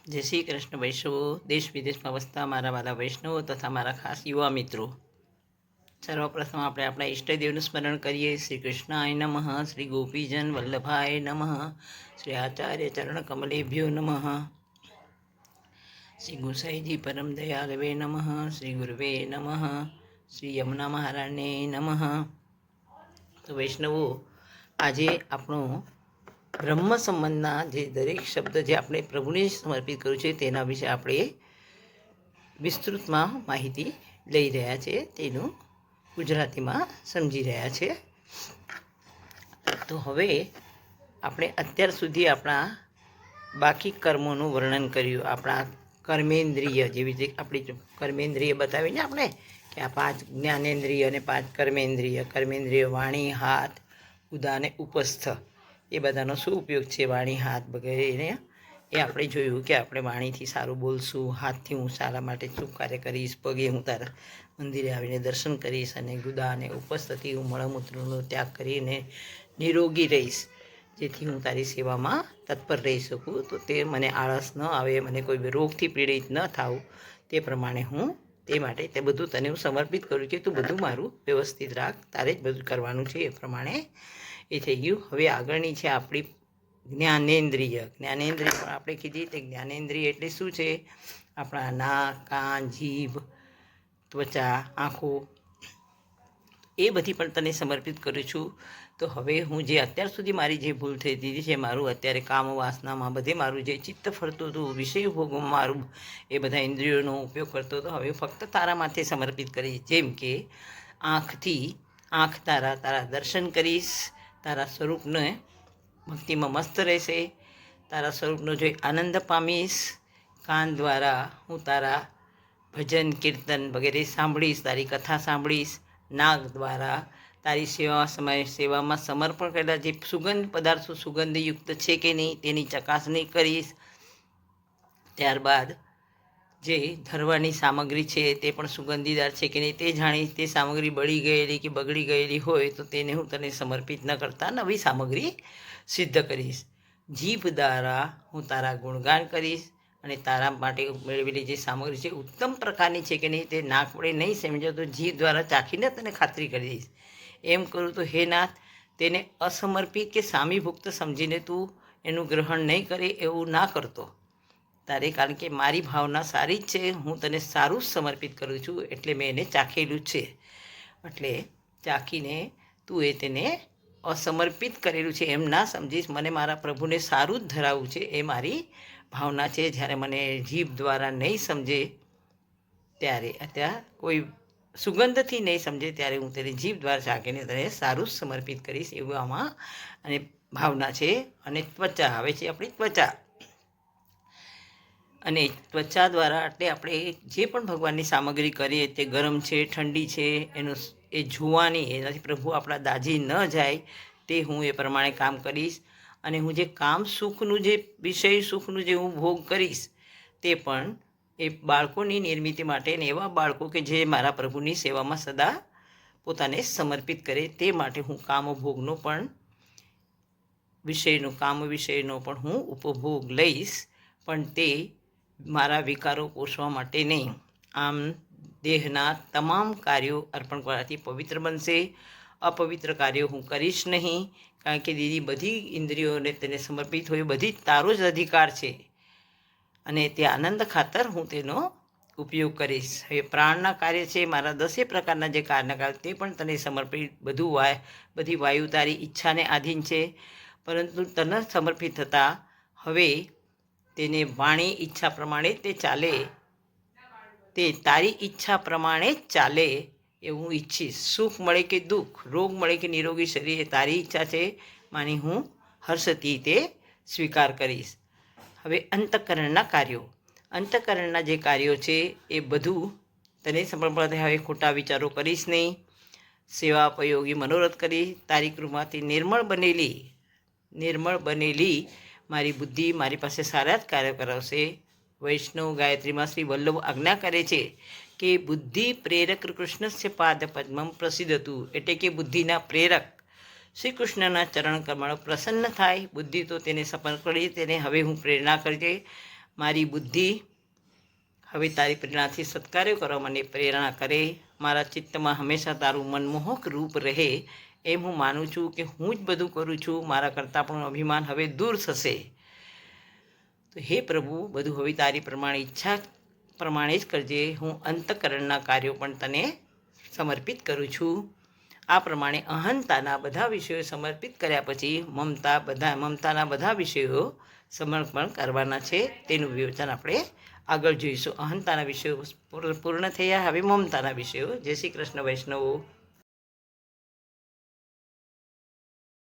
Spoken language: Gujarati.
જય શ્રી કૃષ્ણ વૈષ્ણવો, દેશ વિદેશમાં વસતા મારા વાલા વૈષ્ણવો તથા મારા ખાસ યુવા મિત્રો, સર્વપ્રથમ આપણે આપણા ઈષ્ટદેવનું સ્મરણ કરીએ. શ્રી કૃષ્ણાય નમઃ, શ્રી ગોપીજન વલ્લભાય નમઃ, શ્રી આચાર્ય ચરણ કમલેભ્યો નમઃ, શ્રી ગુસાઈજી પરમ દયાળવે નમઃ, શ્રી ગુરુવે નમઃ, શ્રી યમુના મહારાણને નમઃ. તો વૈષ્ણવો, આજે આપણો બ્રહ્મ સંબંધના જે દરેક શબ્દ જે આપણે પ્રભુને સમર્પિત કર્યું છે તેના વિશે આપણે વિસ્તૃતમાં માહિતી લઈ રહ્યા છે, તેનું ગુજરાતીમાં સમજી રહ્યા છે. તો હવે આપણે અત્યાર સુધી આપણા બાકી કર્મોનું વર્ણન કર્યું. આપણા કર્મેન્દ્રિય, જેવી રીતે આપણી કર્મેન્દ્રિય બતાવીને આપણે કે આ 5 જ્ઞાનેન્દ્રિય અને 5 કર્મેન્દ્રિય વાણી, હાથ, ઉદા અને ઉપસ્થ, એ બધાનો શું ઉપયોગ છે, વાણી, હાથ વગેરેને એ આપણે જોયું કે આપણે વાણીથી સારું બોલશું, હાથથી હું સારા માટે શું કાર્ય કરીશ, પગે હું તારા મંદિરે આવીને દર્શન કરીશ, અને ગુદા અને ઉપસ્થથી હું મળમૂત્રનો ત્યાગ કરીને નિરોગી રહીશ, જેથી હું તારી સેવામાં તત્પર રહી શકું. તો તે મને આળસ ન આવે, મને કોઈ રોગથી પીડિત ન થાઉં, તે પ્રમાણે હું તે માટે તે બધું તને હું સમર્પિત કરું કે તું બધું મારું વ્યવસ્થિત રાખ, તારે જ બધું કરવાનું છે. એ પ્રમાણે એ થઈ ગયું. હવે આગળની છે આપણી જ્ઞાનેન્દ્રિય. જ્ઞાનેન્દ્રિય પણ આપણે કીધી તે જ્ઞાનેન્દ્રિય એટલે શું છે? આપણા નાક, કાન, જીભ, ત્વચા, આંખો, એ બધી પણ તને સમર્પિત કરું છું. તો હવે હું જે અત્યાર સુધી મારી જે ભૂલ થઈ હતી છે, મારું અત્યારે કામ વાસનામાં બધે મારું જે ચિત્ત ફરતું હતું, વિષય ભોગમાં મારું એ બધા ઇન્દ્રિયોનો ઉપયોગ કરતો હતો, હવે ફક્ત તારા માથે સમર્પિત કરીશ. જેમ કે આંખ તારા દર્શન કરીશ, તારા સ્વરૂપને ભક્તિમાં મસ્ત રહેશે, તારા સ્વરૂપનો જોઈ આનંદ પામીશ. કાન દ્વારા હું તારા ભજન, કીર્તન વગેરે સાંભળીશ, તારી કથા સાંભળીશ. નાક દ્વારા તારી સેવામાં સમર્પણ કરેલા જે સુગંધ પદાર્થો સુગંધયુક્ત છે કે નહીં તેની ચકાસણી કરીશ. ત્યારબાદ જે ધરવાની સામગ્રી છે તે પણ સુગંધીદાર છે કે નહીં તે જાણીશ. તે સામગ્રી બળી ગયેલી કે બગડી ગયેલી હોય તો તેને હું તને સમર્પિત ન કરતા નવી સામગ્રી સિદ્ધ કરીશ. જીભ દ્વારા હું તારા ગુણગાન કરીશ, અને તારા માટે મેળવેલી જે સામગ્રી છે ઉત્તમ પ્રકારની છે કે નહીં તે નાક વડે નહીં સમજો તો જીભ દ્વારા ચાખીને તને ખાતરી કરી દઈશ. એમ કરું તો હે નાથ, તેને અસમર્પિત કે સામીભુક્ત સમજીને તું એનું ગ્રહણ નહીં કરે એવું ના કરતો તારે, કારણ કે મારી ભાવના સારી જ છે, હું તને સારું જ સમર્પિત કરું છું, એટલે મેં એને ચાખેલું જ છે. એટલે ચાખીને તું તેને અસમર્પિત કરેલું છે એમ ના સમજીશ. મને મારા પ્રભુને સારું જ ધરાવવું છે એ મારી ભાવના છે. જ્યારે મને જીભ દ્વારા નહીં સમજે ત્યારે, અત્યારે કોઈ સુગંધથી નહીં સમજે ત્યારે હું તેને જીભ દ્વારા ચાખીને તને સારું જ સમર્પિત કરીશ, એવું આમાં અને ભાવના છે. અને ત્વચા, આવે છે આપણી ત્વચા, અને ત્વચા દ્વારા એટલે આપણે જે પણ ભગવાનની સામગ્રી કરીએ તે ગરમ છે, ઠંડી છે, એ જોવાની, એનાથી પ્રભુ આપણા દાઝી ન જાય તે હું એ પ્રમાણે કામ કરીશ. અને હું જે કામ સુખનું, જે વિષય સુખનું જે હું ભોગ કરીશ તે પણ એ બાળકોની નિર્મિતિ માટે, ને એવા બાળકો કે જે મારા પ્રભુની સેવામાં સદા પોતાને સમર્પિત કરે તે માટે હું કામભોગનો પણ કામ વિષયનો પણ હું ઉપભોગ લઈશ, પણ તે મારા વિકારો પોષવા માટે નહીં. આમ દેહના તમામ કાર્યો અર્પણ કરવાથી પવિત્ર બનશે. અપવિત્ર કાર્યો હું કરીશ નહીં, કારણ કે દીદી બધી ઇન્દ્રિયોને તેને સમર્પિત હોય, બધી તારો જ અધિકાર છે, અને તે આનંદ ખાતર હું તેનો ઉપયોગ કરીશ. હવે પ્રાણના કાર્ય છે, મારા 10 પ્રકારના જે કાર્ય તે પણ તને સમર્પિત, બધી વાયુ તારી ઈચ્છાને આધીન છે, પરંતુ તને સમર્પિત થતાં હવે તેને વાણી ઈચ્છા પ્રમાણે તે ચાલે, તે તારી ઈચ્છા પ્રમાણે જ ચાલે એવું ઈચ્છીશ. સુખ મળે કે દુઃખ, રોગ મળે કે નિરોગી શરીર, એ તારી ઈચ્છા છે, માની હું હર્ષથી તે સ્વીકાર કરીશ. હવે અંતઃકરણના જે કાર્યો છે એ બધું તને સમર્પણ. હવે ખોટા વિચારો કરીશ નહીં, સેવાપયોગી મનોરથ કરી તારી કૃપાથી નિર્મળ બનેલી મારી બુદ્ધિ મારી પાસે સારા જ કાર્ય કરાવશે. વૈષ્ણવ ગાયત્રીમાં શ્રી વલ્લભ આજ્ઞા કરે છે કે બુદ્ધિ પ્રેરક કૃષ્ણસ્ય પાદ પદ્મમ પ્રસિદ્ધતું, એટલે કે બુદ્ધિના પ્રેરક શ્રી કૃષ્ણના ચરણ કમળ પ્રસન્ન થાય. બુદ્ધિ તો તેને સમર્પણ કરી, તેને હવે હું પ્રેરણા કરજે, મારી બુદ્ધિ હવે તારી પ્રેરણાથી સત્કાર્યો કરવા મને પ્રેરણા કરે. મારા ચિત્તમાં હંમેશા તારું મનમોહક રૂપ રહે એમ હું માનું છું કે હું જ બધું કરું છું. મારા કરતાં પણ અભિમાન હવે દૂર થશે. તો હે પ્રભુ, બધું હવે તારી ઈચ્છા પ્રમાણે જ કરજે. હું અંતઃકરણના કાર્યો પણ તને સમર્પિત કરું છું. આ પ્રમાણે અહંતાના બધા વિષયો સમર્પિત કર્યા પછી મમતાના બધા વિષયો સમર્પણ કરવાના છે. તેનું વિવેચન આપણે આગળ જોઈશું. અહંતાના વિષયો પૂર્ણ થયા, હવે મમતાના વિષયો. જય શ્રી કૃષ્ણ વૈષ્ણવો.